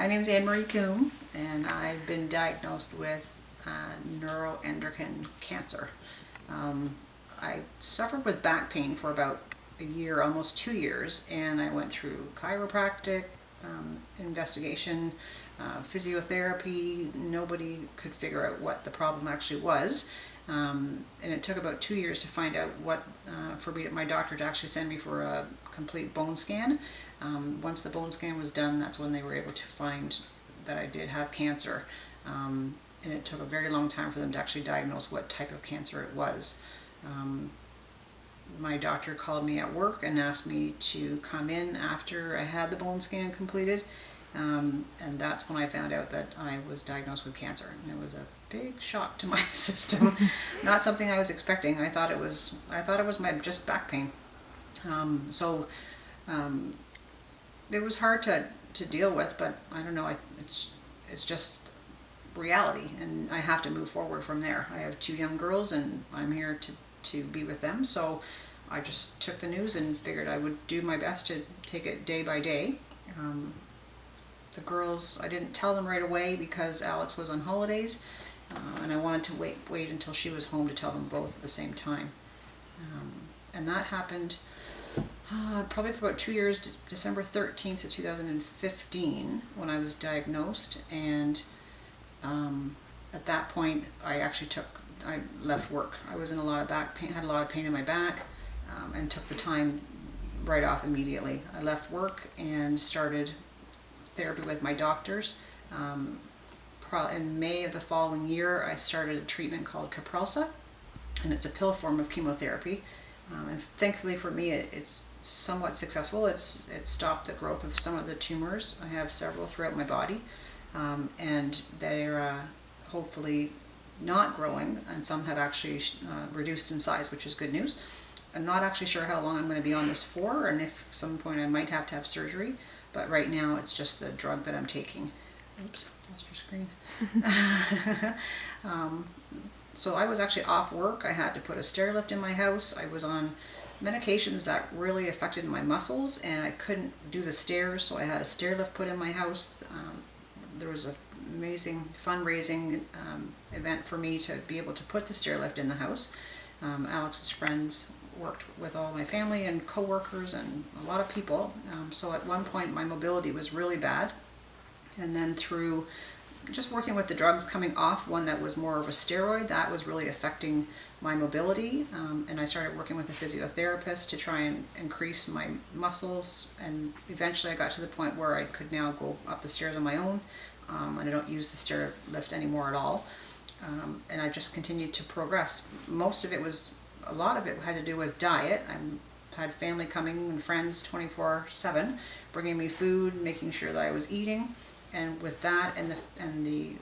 My name is Anne Marie Coombe, and I've been diagnosed with neuroendocrine cancer. I suffered with back pain for about a year, almost 2 years, and I went through chiropractic investigation, physiotherapy. Nobody could figure out what the problem actually was. And it took about 2 years to find out what, for my doctor to actually send me for a complete bone scan. Once the bone scan was done, that's when they were able to find that I did have cancer. And it took a very long time for them to actually diagnose what type of cancer it was. My doctor called me at work and asked me to come in after I had the bone scan completed. And that's when I found out that I was diagnosed with cancer. And it was a big shock to my system. Not something I was expecting. I thought it was my just back pain. It was hard to deal with, but I don't know, it's just reality, and I have to move forward from there. I have 2 young girls, and I'm here to be with them, so I just took the news and figured I would do my best to take it day by day. The girls, I didn't tell them right away because Alex was on holidays, and I wanted to wait until she was home to tell them both at the same time. And that happened probably for about 2 years, December 13th of 2015, when I was diagnosed. And at that point, I left work. I was in a lot of back pain, had a lot of pain in my back, and took the time right off immediately. I left work and started therapy with my doctors. In May of the following year, I started a treatment called Kyprolis, and it's a pill form of chemotherapy. And thankfully for me, it's somewhat successful. It stopped the growth of some of the tumors. I have several throughout my body, and they're hopefully not growing, and some have actually reduced in size, which is good news. I'm not actually sure how long I'm going to be on this for, and if at some point I might have to have surgery, but right now it's just the drug that I'm taking. Oops, lost your screen. So I was actually off work. I had to put a stair lift in my house. I was on medications that really affected my muscles, and I couldn't do the stairs, so I had a stair lift put in my house. There was an amazing fundraising event for me to be able to put the stair lift in the house. Alex's friends worked with all my family and co-workers and a lot of people. So at one point my mobility was really bad, and then through just working with the drugs, coming off one that was more of a steroid, that was really affecting my mobility. And I started working with a physiotherapist to try and increase my muscles, and eventually I got to the point where I could now go up the stairs on my own, and I don't use the stair lift anymore at all. And I just continued to progress. A lot of it had to do with diet. I had family coming and friends 24/7, bringing me food, making sure that I was eating. And with that and the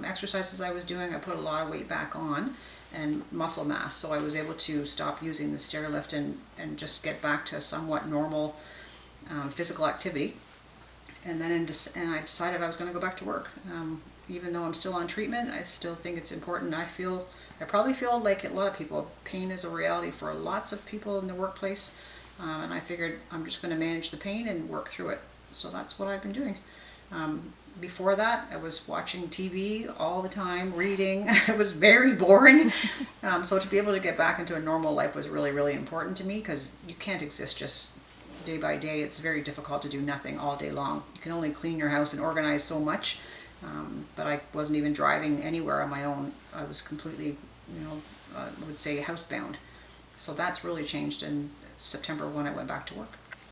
exercises I was doing, I put a lot of weight back on and muscle mass. So I was able to stop using the stair lift and just get back to a somewhat normal physical activity. And then I decided I was going to go back to work. Even though I'm still on treatment, I still think it's important. I probably feel like a lot of people, pain is a reality for lots of people in the workplace. And I figured I'm just going to manage the pain and work through it. So that's what I've been doing. Before that, I was watching TV all the time, reading. It was very boring. So to be able to get back into a normal life was really, really important to me, because you can't exist just day by day. It's very difficult to do nothing all day long. You can only clean your house and organize so much. But I wasn't even driving anywhere on my own. I was completely, I would say, housebound. So that's really changed in September when I went back to work.